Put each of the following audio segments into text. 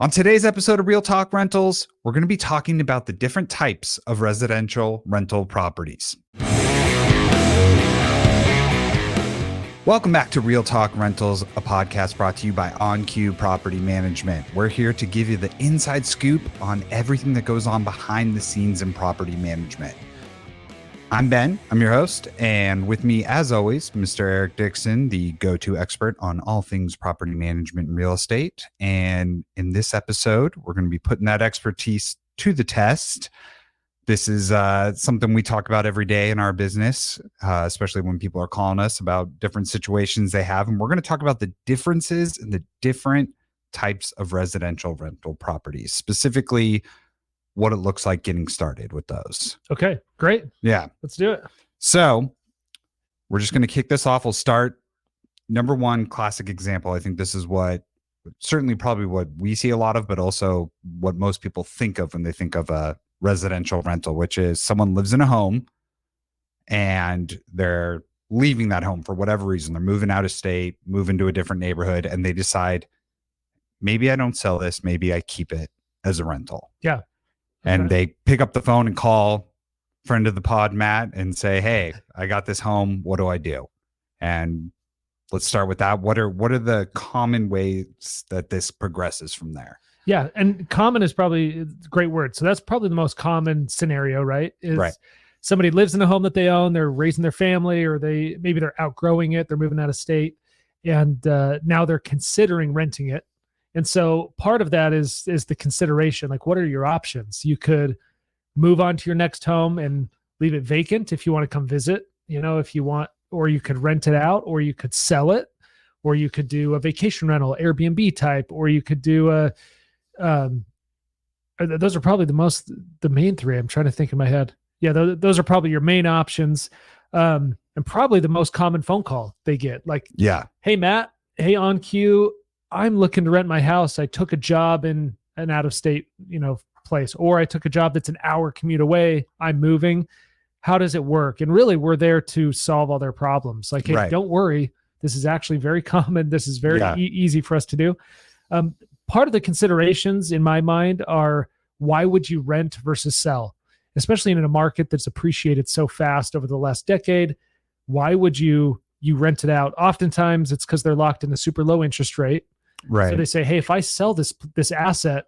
On today's episode of Real Talk Rentals, we're going to be talking about the different types of residential rental properties. Welcome back to Real Talk Rentals, a podcast brought to you by OnQ Property Management. We're here to give you the inside scoop on everything that goes on behind the scenes in property management. I'm Ben, I'm your host, and with me, as always, Mr. Eric Dixon, the go-to expert on all things property management and real estate. And in this episode, we're going to be putting that expertise to the test. This is something we talk about every day in our business, especially when people are calling us about different situations they have. And we're going to talk about the differences in the different types of residential rental properties, specifically what it looks like getting started with those. Okay, great. Yeah. Let's do it. So we're just going to kick this off. We'll start number one, classic example. I think this is certainly probably what we see a lot of, but also what most people think of when they think of a residential rental, which is someone lives in a home and they're leaving that home for whatever reason. They're moving out of state, moving to a different neighborhood, and they decide, maybe I don't sell this, maybe I keep it as a rental. Yeah. And they pick up the phone and call friend of the pod, Matt, and say, hey, I got this home. What do I do? And let's start with that. What are the common ways that this progresses from there? Yeah. And common is probably a great word. So that's probably the most common scenario, right? Right. Somebody lives in a home that they own, they're raising their family, or maybe they're outgrowing it, they're moving out of state, and now they're considering renting it. And so part of that is the consideration. Like, what are your options? You could move on to your next home and leave it vacant if you want to come visit, if you want, or you could rent it out, or you could sell it, or you could do a vacation rental, Airbnb type, or you could do those are probably the main three. I'm trying to think in my head. Yeah, those are probably your main options. And probably the most common phone call they get. Like, yeah, hey, Matt, hey, OnQ, I'm looking to rent my house. I took a job in an out-of-state, place, or I took a job that's an hour commute away. I'm moving. How does it work? And really, we're there to solve all their problems. Like, hey, Don't worry. This is actually very common. This is very easy for us to do. Part of the considerations in my mind are, why would you rent versus sell? Especially in a market that's appreciated so fast over the last decade. Why would you rent it out? Oftentimes, it's because they're locked in a super low interest rate. Right. So they say, hey, if I sell this asset,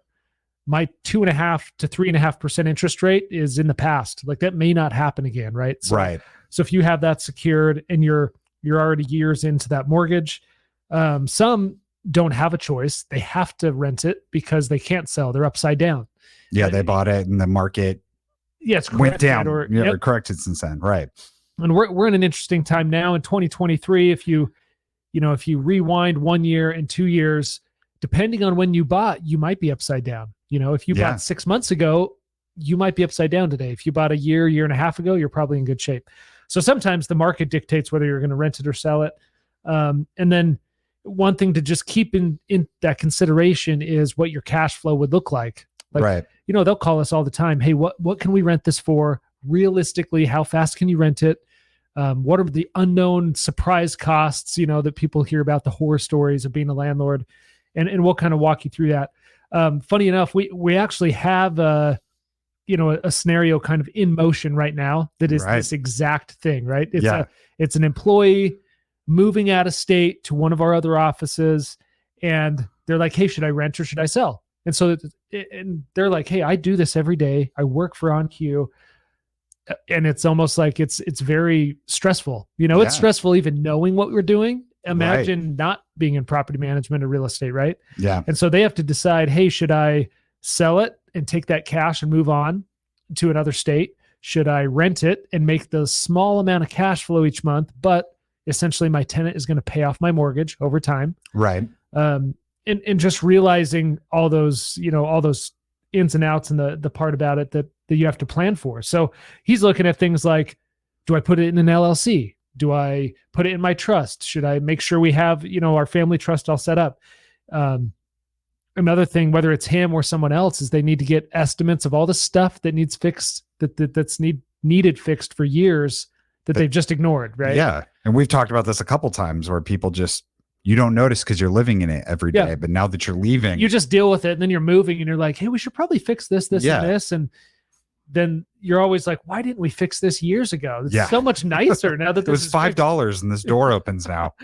my 2.5 to 3.5% interest rate is in the past. Like, that may not happen again, right? So if you have that secured and you're already years into that mortgage, some don't have a choice. They have to rent it because they can't sell. They're upside down. Yeah, they bought it and the market went down or corrected since then. Right. And we're in an interesting time now in 2023. If you rewind 1 year and 2 years, depending on when you bought, you might be upside down. If you bought 6 months ago, you might be upside down today. If you bought a year and a half ago, you're probably in good shape. So sometimes the market dictates whether you're going to rent it or sell it. And then one thing to just keep in that consideration is what your cash flow would look like. They'll call us all the time. Hey, what can we rent this for? Realistically, how fast can you rent it? What are the unknown surprise costs, that people hear about, the horror stories of being a landlord, and we'll kind of walk you through that. Funny enough, we actually have a scenario kind of in motion right now that is this exact thing, right? It's an employee moving out of state to one of our other offices, and they're like, hey, should I rent or should I sell? And they're like, hey, I do this every day. I work for OnQ. And it's almost like it's very stressful. It's stressful even knowing what we're doing. Imagine not being in property management or real estate, right? Yeah. And so they have to decide, hey, should I sell it and take that cash and move on to another state? Should I rent it and make the small amount of cash flow each month, but essentially my tenant is going to pay off my mortgage over time? Right. And just realizing all those ins and outs and the part about it that you have to plan for. So he's looking at things like, do I put it in an LLC? Do I put it in my trust? Should I make sure we have, our family trust all set up? Another thing, whether it's him or someone else, is they need to get estimates of all the stuff that needs fixed, that's needed fixed for years that they've just ignored, right? Yeah. And we've talked about this a couple times where people just, You don't notice because you're living in it every day. But now that you're leaving, you just deal with it, and then you're moving and you're like, hey, we should probably fix this, and this. And then you're always like, why didn't we fix this years ago? It's so much nicer now that it was $5 and this door opens now.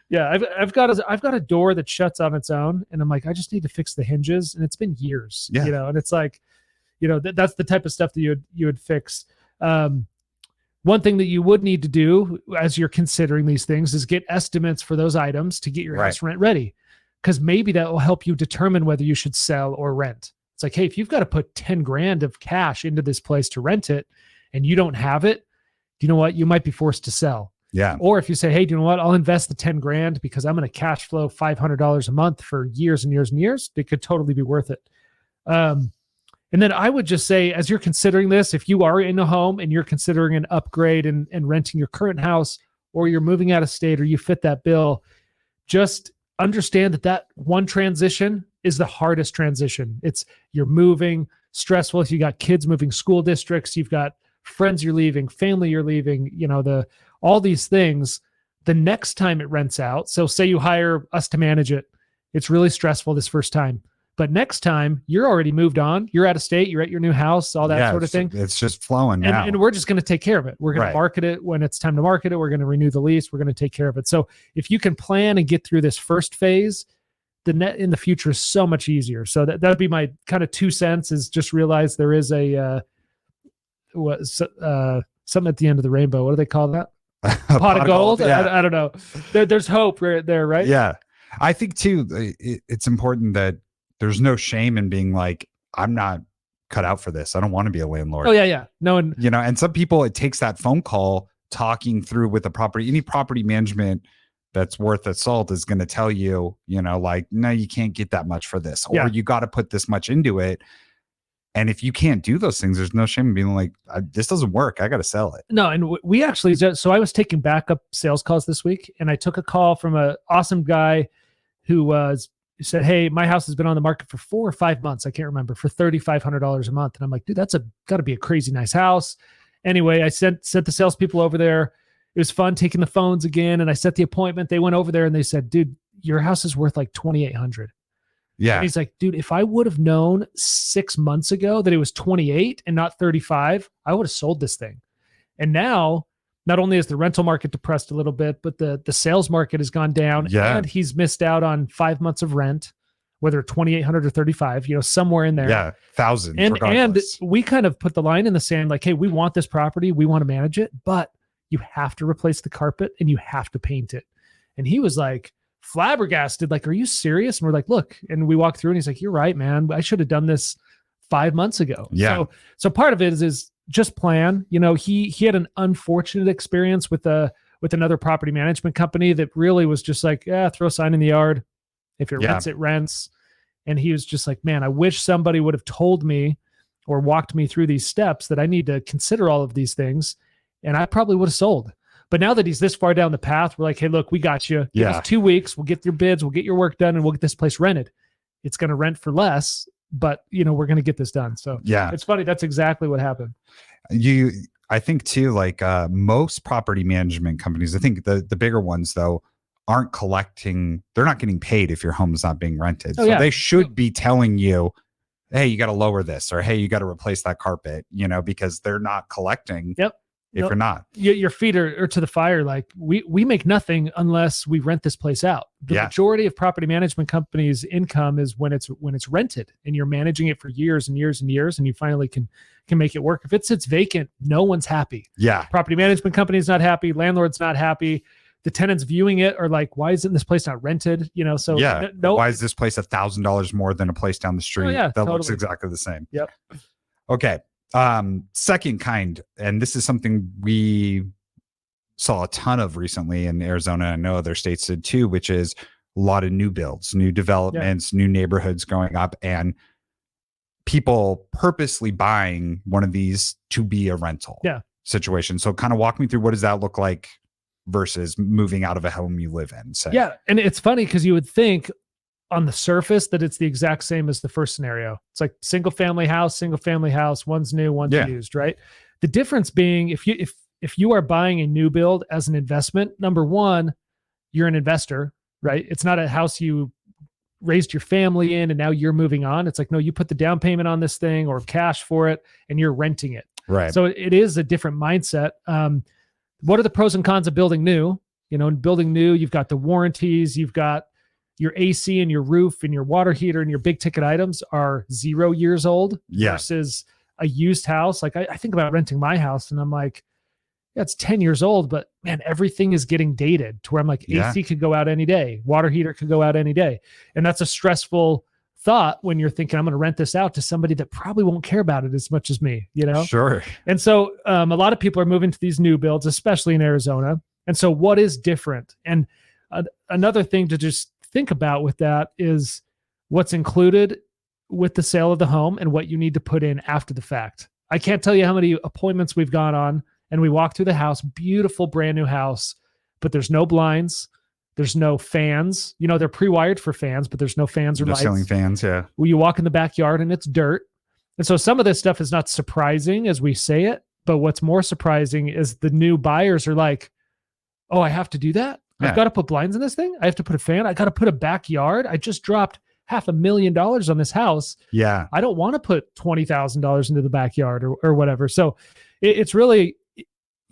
Yeah, I've got a door that shuts on its own, and I'm like, I just need to fix the hinges, and it's been years, and it's like, that's the type of stuff that you would fix. One thing that you would need to do as you're considering these things is get estimates for those items to get your house rent ready, because maybe that will help you determine whether you should sell or rent. It's like, hey, if you've got to put 10 grand of cash into this place to rent it and you don't have it, do you know what? You might be forced to sell. Yeah. Or if you say, hey, do you know what? I'll invest the 10 grand because I'm going to cash flow $500 a month for years and years and years. It could totally be worth it. And then I would just say, as you're considering this, if you are in a home and you're considering an upgrade and renting your current house, or you're moving out of state, or you fit that bill, just understand that one transition is the hardest transition. You're moving, stressful. If you got kids moving school districts, you've got friends you're leaving, family you're leaving, all these things. The next time it rents out, so say you hire us to manage it, it's really stressful this first time. But next time, you're already moved on. You're out of state. You're at your new house, all that sort of thing. It's just flowing now. And we're just going to take care of it. We're going to market it when it's time to market it. We're going to renew the lease. We're going to take care of it. So if you can plan and get through this first phase, the net in the future is so much easier. So that'd be my kind of 2 cents, is just realize there is a something at the end of the rainbow. What do they call that? A pot of gold? I don't know. There's hope right there, right? Yeah. I think too, it's important that there's no shame in being like, I'm not cut out for this. I don't want to be a landlord. Oh yeah. No, and some people, it takes that phone call talking through with the property. Any property management that's worth its salt is going to tell you, like, no, you can't get that much for this, or you got to put this much into it. And if you can't do those things, there's no shame in being like, this doesn't work. I got to sell it. No. And we actually, so I was taking backup sales calls this week, and I took a call from an awesome guy who said, hey, my house has been on the market for 4 or 5 months. I can't remember, for $3,500 a month. And I'm like, dude, that's got to be a crazy nice house. Anyway, I sent the salespeople over there. It was fun taking the phones again. And I set the appointment. They went over there and they said, dude, your house is worth like $2,800. Yeah. And he's like, dude, if I would have known 6 months ago that it was 28 and not 35, I would have sold this thing. And now, not only is the rental market depressed a little bit, but the sales market has gone down, and he's missed out on 5 months of rent, whether 2,800 or 35, somewhere in there. Yeah. Thousands. And we kind of put the line in the sand, like, hey, we want this property. We want to manage it, but you have to replace the carpet and you have to paint it. And he was like flabbergasted, like, are you serious? And we're like, look, and we walked through and he's like, you're right, man. I should have done this 5 months ago. Yeah. So part of it is just plan. He had an unfortunate experience with another property management company that really was just like, throw a sign in the yard. If it rents, it rents. And he was just like, man, I wish somebody would have told me or walked me through these steps that I need to consider all of these things. And I probably would have sold. But now that he's this far down the path, we're like, hey, look, we got you. Give us 2 weeks. We'll get your bids. We'll get your work done, and we'll get this place rented. It's going to rent for less, but we're going to get this done. So it's funny. That's exactly what happened. I think too, like most property management companies, I think the bigger ones though, aren't collecting. They're not getting paid if your home is not being rented. So they should be telling you, hey, you got to lower this, or hey, you got to replace that carpet, because they're not collecting. Yep. If you're not, your feet are to the fire. Like we make nothing unless we rent this place out. The majority of property management companies' income is when it's rented, and you're managing it for years and years and years, and you finally can make it work. If it sits vacant, no one's happy. Yeah. Property management company's not happy. Landlord's not happy. The tenants viewing it are like, why isn't this place not rented? So why is this place $1,000 more than a place down the street that totally looks exactly the same? Yep. Okay. Second kind, and this is something we saw a ton of recently in Arizona. I know other states did too, which is a lot of new builds, new developments, new neighborhoods going up, and people purposely buying one of these to be a rental situation. So kind of walk me through, what does that look like versus moving out of a home you live in? So. Yeah. And it's funny because you would think on the surface that it's the exact same as the first scenario. It's like single family house, one's new, one's used, right? The difference being if you are buying a new build as an investment, number one, you're an investor, right? It's not a house you raised your family in and now you're moving on. It's like, no, you put the down payment on this thing or cash for it and you're renting it. Right. So it is a different mindset. What are the pros and cons of building new? In building new, you've got the warranties, you've got your AC and your roof and your water heater and your big ticket items are 0 years old versus a used house. Like I think about renting my house and I'm like, yeah, it's 10 years old, but man, everything is getting dated to where I'm like, AC could go out any day. Water heater could go out any day. And that's a stressful thought when you're thinking, I'm going to rent this out to somebody that probably won't care about it as much as me, Sure. And so a lot of people are moving to these new builds, especially in Arizona. And so what is different? And another thing to just think about with that is what's included with the sale of the home and what you need to put in after the fact. I can't tell you how many appointments we've gone on and we walk through the house, beautiful brand new house, but there's no blinds. There's no fans. They're pre-wired for fans, but there's no fans or lights. Ceiling fans, yeah. Well, you walk in the backyard and it's dirt. And so some of this stuff is not surprising as we say it, but what's more surprising is the new buyers are like, oh, I have to do that? Yeah. I've got to put blinds in this thing? I have to put a fan? I got to put a backyard? I just dropped $500,000 on this house. Yeah. I don't want to put $20,000 into the backyard or whatever. So it's really...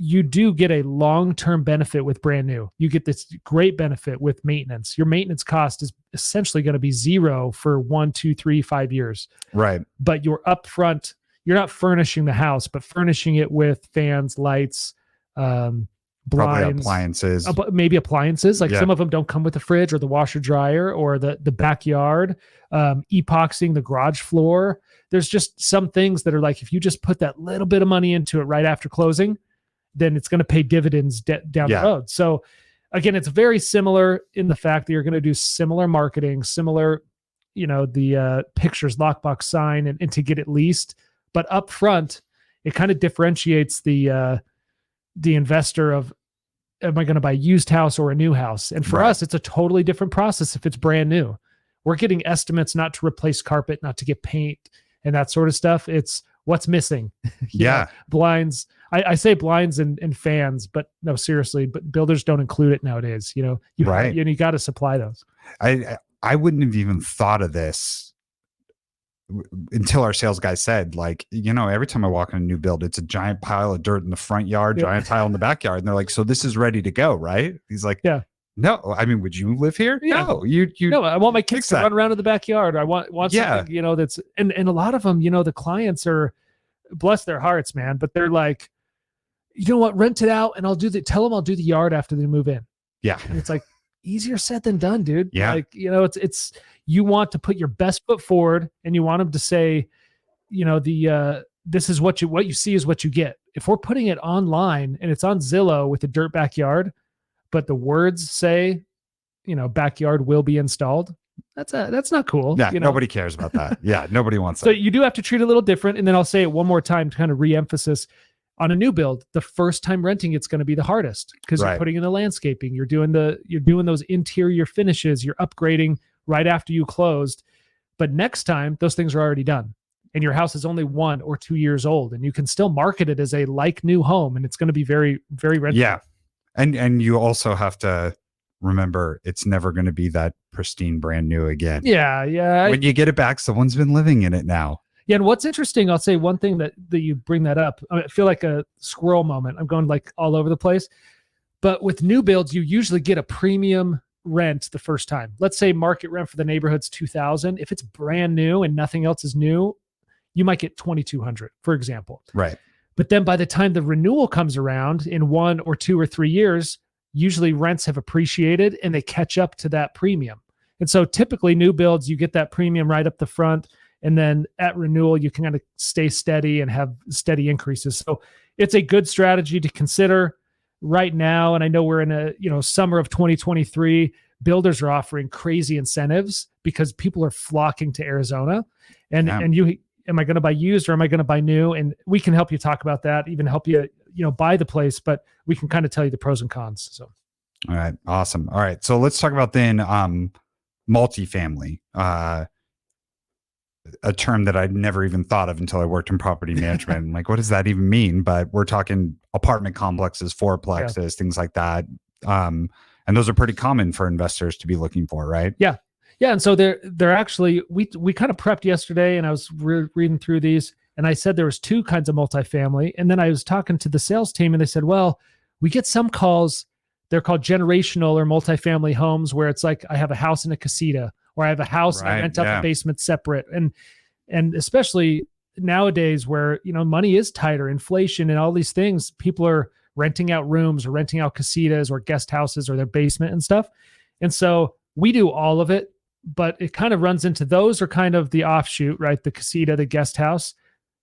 you do get a long-term benefit with brand new. You get this great benefit with maintenance. Your maintenance cost is essentially going to be zero for 1, 2, 3, 5 years. Right. But you're upfront, you're not furnishing the house, but furnishing it with fans, lights, blinds, probably appliances, maybe appliances. Like some of them don't come with the fridge or the washer dryer or the backyard, epoxying the garage floor. There's just some things that are like, if you just put that little bit of money into it right after closing, then it's going to pay dividends down the road. So again, it's very similar in the fact that you're going to do similar marketing, similar, the pictures, lockbox sign, and to get it leased. But up front, it kind of differentiates the investor of, am I going to buy a used house or a new house? And for us, it's a totally different process if it's brand new. We're getting estimates not to replace carpet, not to get paint and that sort of stuff. It's what's missing. Blinds. I say blinds and fans, but no, seriously, but builders don't include it nowadays. You got to supply those. I wouldn't have even thought of this until our sales guy said, like, every time I walk in a new build, it's a giant pile of dirt in the front yard, giant tile in the backyard. And they're like, so this is ready to go, right? He's like, yeah. No, I mean, would you live here? Yeah. No, you. No, I want my kids to run around in the backyard. I want something, that's, and a lot of them, the clients are, bless their hearts, man, but they're like, you know what, rent it out and tell them I'll do the yard after they move in. Yeah. And it's like easier said than done, dude. Yeah. Like, it's, you want to put your best foot forward and you want them to say, this is what you see is what you get. If we're putting it online and it's on Zillow with a dirt backyard, but the words say, backyard will be installed. That's not cool. Yeah. Nobody cares about that. Yeah. Nobody wants that. So you do have to treat it a little different. And then I'll say it one more time to kind of re-emphasis. On a new build, the first time renting, it's going to be the hardest because you're putting in the landscaping, you're doing those interior finishes, you're upgrading right after you closed. But next time, those things are already done, and your house is only 1 or 2 years old, and you can still market it as a like new home, and it's going to be very, very rentable. Yeah, and you also have to remember it's never going to be that pristine brand new again. Yeah. When you get it back, someone's been living in it now. Yeah, and what's interesting, I'll say one thing that you bring that up. I feel like a squirrel moment. I'm going like all over the place. But with new builds, you usually get a premium rent the first time. Let's say market rent for the neighborhood's $2,000. If it's brand new and nothing else is new, you might get $2,200, for example. Right. But then by the time the renewal comes around in 1 or 2 or 3 years, usually rents have appreciated and they catch up to that premium. And so typically new builds, you get that premium right up the front. And then at renewal, you can kind of stay steady and have steady increases. So it's a good strategy to consider right now. And I know we're in a, summer of 2023, builders are offering crazy incentives because people are flocking to Arizona. And am I going to buy used or am I going to buy new? And we can help you talk about that, even help you, buy the place, but we can kind of tell you the pros and cons. So. All right. Awesome. All right. So let's talk about then, multifamily, a term that I'd never even thought of until I worked in property management. I'm like, what does that even mean? But we're talking apartment complexes, fourplexes, things like that. And And those are pretty common for investors to be looking for, right? Yeah. Yeah. And so they're actually, we kind of prepped yesterday, and I was reading through these, and I said there was two kinds of multifamily. And then I was talking to the sales team, and they said, well, we get some calls, they're called generational or multifamily homes, where it's like, I have a house and a casita, or I have a house and I rent out the basement separate. And especially nowadays where, money is tighter, inflation and all these things, people are renting out rooms or renting out casitas or guest houses or their basement and stuff. And so we do all of it, but it kind of runs into, those are kind of the offshoot, right? The casita, the guest house.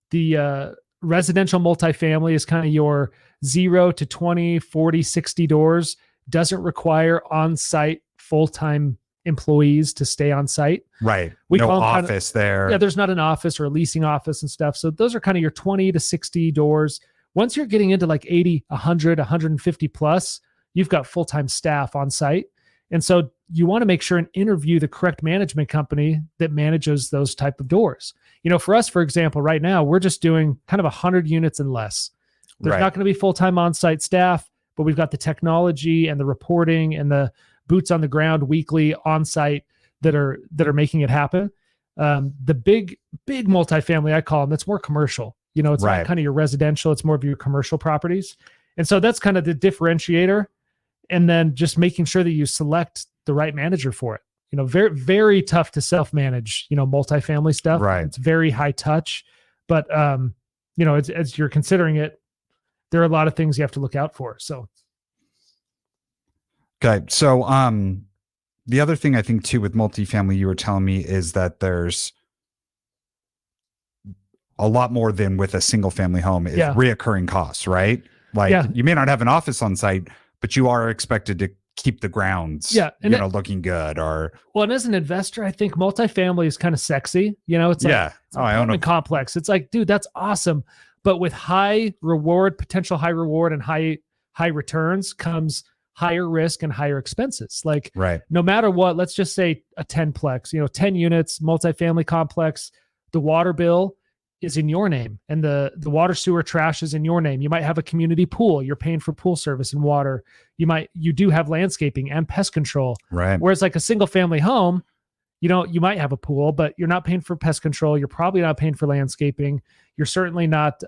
The residential multifamily is kind of your 0 to 20, 40, 60 doors, doesn't require on-site full-time employees to stay on site. Right. We no call them office there. Yeah, there's not an office or a leasing office and stuff. So those are kind of your 20 to 60 doors. Once you're getting into like 80, 100, 150 plus, you've got full-time staff on site. And so you want to make sure and interview the correct management company that manages those type of doors. For us, for example, right now, we're just doing kind of 100 units and less. There's not going to be full-time on-site staff, but we've got the technology and the reporting and the boots on the ground weekly on-site that are making it happen. The big multifamily, I call them, that's more commercial. It's not kind of your residential, it's more of your commercial properties. And so that's kind of the differentiator. And then just making sure that you select the right manager for it. Very, very tough to self-manage, multifamily stuff. Right. It's very high touch, but as you're considering it, there are a lot of things you have to look out for. So. Okay. So, the other thing I think too with multifamily, you were telling me, is that there's a lot more than with a single family home is reoccurring costs, right? Like you may not have an office on site, but you are expected to keep the grounds, looking good. And as an investor, I think multifamily is kind of sexy. It's like, it's an apartment complex. It's like, dude, that's awesome. But with potential high reward and high returns comes higher risk and higher expenses. Like no matter what, let's just say a 10-plex, 10 units, multifamily complex, the water bill is in your name and the water sewer trash is in your name. You might have a community pool. You're paying for pool service and water. You do have landscaping and pest control. Right. Whereas like a single family home, you might have a pool, but you're not paying for pest control. You're probably not paying for landscaping. You're certainly not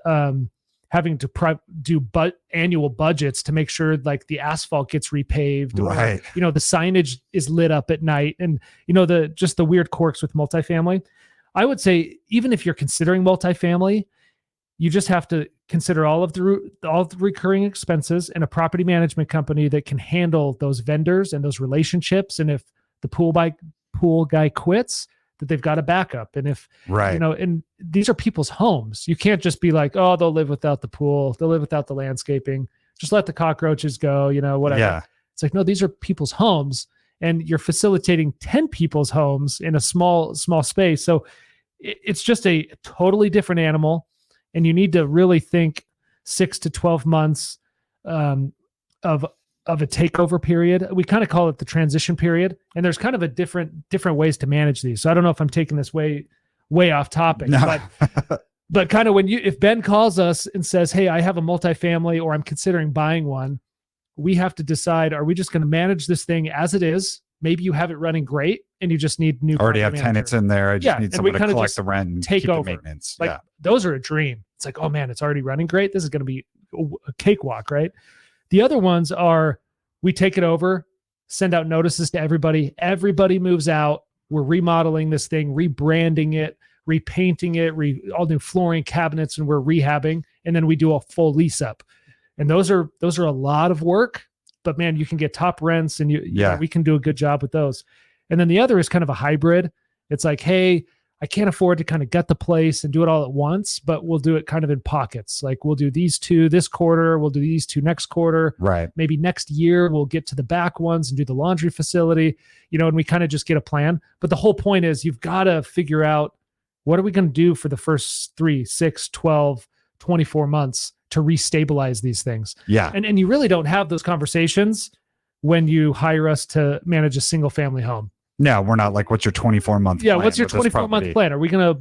having to do annual budgets to make sure like the asphalt gets repaved, or, the signage is lit up at night, and the weird quirks with multifamily. I would say even if you're considering multifamily, you just have to consider all the recurring expenses and a property management company that can handle those vendors and those relationships. And if the pool guy quits, that they've got a backup. And if, and these are people's homes. You can't just be like, oh, they'll live without the pool. They'll live without the landscaping. Just let the cockroaches go, whatever. Yeah. It's like, no, these are people's homes, and you're facilitating 10 people's homes in a small space. So it's just a totally different animal. And you need to really think 6 to 12 months of a takeover period. We kind of call it the transition period. And there's kind of a different ways to manage these. So I don't know if I'm taking this way off topic, but kind of if Ben calls us and says, hey, I have a multifamily, or I'm considering buying one, we have to decide, are we just going to manage this thing as it is? Maybe you have it running great and you just need new. Already have tenants in there. I just need someone to collect the rent and take keep over the maintenance. Like those are a dream. It's like, oh man, it's already running great. This is going to be a cakewalk, right? The other ones are, we take it over, send out notices to everybody. Everybody moves out. We're remodeling this thing, rebranding it, repainting it, all new flooring, cabinets, and we're rehabbing. And then we do a full lease up. And those are a lot of work, but man, you can get top rents, and we can do a good job with those. And then the other is kind of a hybrid. It's like, hey, I can't afford to kind of gut the place and do it all at once, but we'll do it kind of in pockets. Like we'll do these two this quarter, we'll do these two next quarter. Right. Maybe next year we'll get to the back ones and do the laundry facility, and we kind of just get a plan. But the whole point is you've got to figure out, what are we going to do for the first 3, 6, 12, 24 months to restabilize these things? Yeah. And you really don't have those conversations when you hire us to manage a single family home. No, we're not like, what's your 24-month plan? What's your 24-month plan? Are we gonna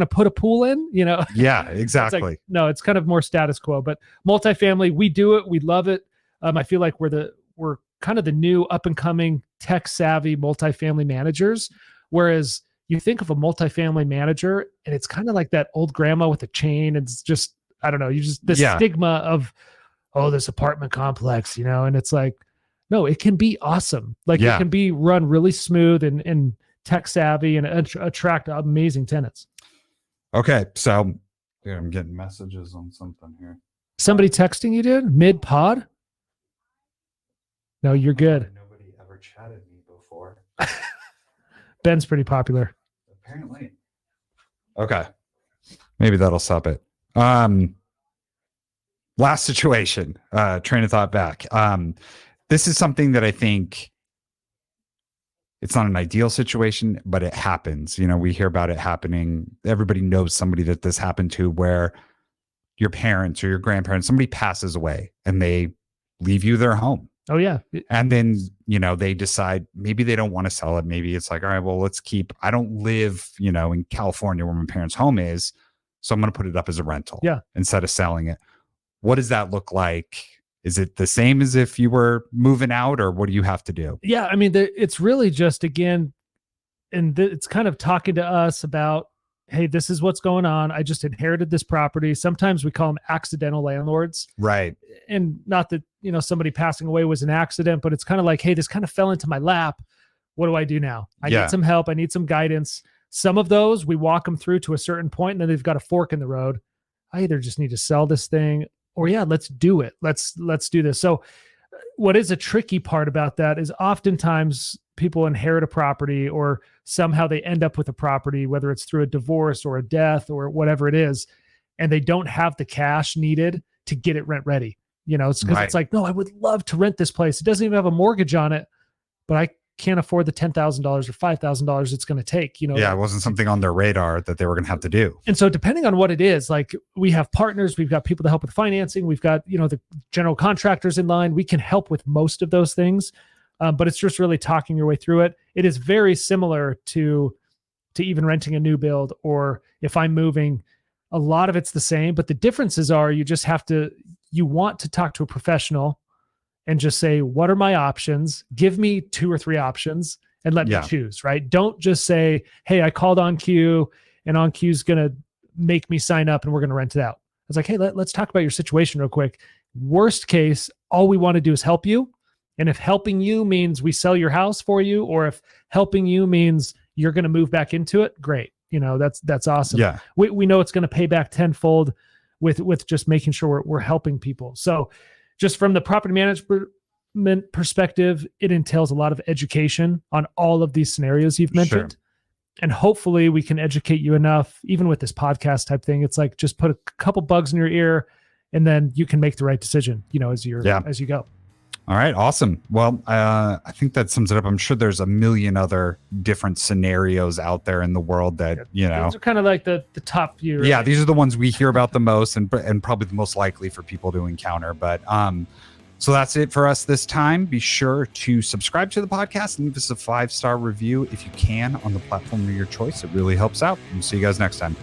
put a pool in? Yeah, exactly. It's kind of more status quo. But multifamily, we do it. We love it. I feel like we're kind of the new up and coming tech savvy multifamily managers. Whereas you think of a multifamily manager and it's kind of like that old grandma with a chain. It's just, I don't know, you just, the stigma of, oh, this apartment complex, and it's like, no, it can be awesome. Like it can be run really smooth and tech savvy and attract amazing tenants. Okay. So I'm getting messages on something here. Somebody texting you, dude? Mid pod? No, you're good. Nobody ever chatted me before. Ben's pretty popular. Apparently. Okay. Maybe that'll stop it. Last situation, train of thought back. This is something that I think it's not an ideal situation, but it happens. We hear about it happening. Everybody knows somebody that this happened to, where your parents or your grandparents, somebody passes away and they leave you their home. Oh yeah. And then, they decide maybe they don't want to sell it. Maybe it's like, all right, well, let's keep, I don't live, in California where my parents' home is. So I'm going to put it up as a rental instead of selling it. What does that look like? Is it the same as if you were moving out, or what do you have to do? Yeah. I mean, it's really just, again, and it's kind of talking to us about, hey, this is what's going on. I just inherited this property. Sometimes we call them accidental landlords. Right. And not that, somebody passing away was an accident, but it's kind of like, hey, this kind of fell into my lap. What do I do now? I need some help. I need some guidance. Some of those we walk them through to a certain point, and then they've got a fork in the road. I either just need to sell this thing, or let's do it. Let's do this. So what is a tricky part about that is oftentimes people inherit a property, or somehow they end up with a property, whether it's through a divorce or a death or whatever it is, and they don't have the cash needed to get it rent ready. It's because it's like, no, I would love to rent this place. It doesn't even have a mortgage on it, but I can't afford the $10,000 or $5,000 it's going to take, it wasn't something on their radar that they were going to have to do. And so depending on what it is, like we have partners, we've got people to help with financing. We've got, the general contractors in line. We can help with most of those things. But it's just really talking your way through it. It is very similar to even renting a new build, or if I'm moving, a lot of it's the same, but the differences are you want to talk to a professional and just say, what are my options? Give me 2 or 3 options and let me choose, right? Don't just say, hey, I called OnQ and OnQ's going to make me sign up and we're going to rent it out. It's like, hey, let's talk about your situation real quick. Worst case, all we want to do is help you. And if helping you means we sell your house for you, or if helping you means you're going to move back into it, great. That's awesome. Yeah. We know it's going to pay back tenfold with just making sure we're helping people. So just from the property management perspective, it entails a lot of education on all of these scenarios you've mentioned. Sure. And hopefully we can educate you enough, even with this podcast type thing. It's like, just put a couple bugs in your ear and then you can make the right decision, as you go. All right. Awesome. Well, I think that sums it up. I'm sure there's a million other different scenarios out there in the world that, These are kind of like the top few. Right? Yeah. These are the ones we hear about the most and probably the most likely for people to encounter. But, so that's it for us this time. Be sure to subscribe to the podcast and leave us a 5-star review if you can on the platform of your choice. It really helps out. We'll see you guys next time.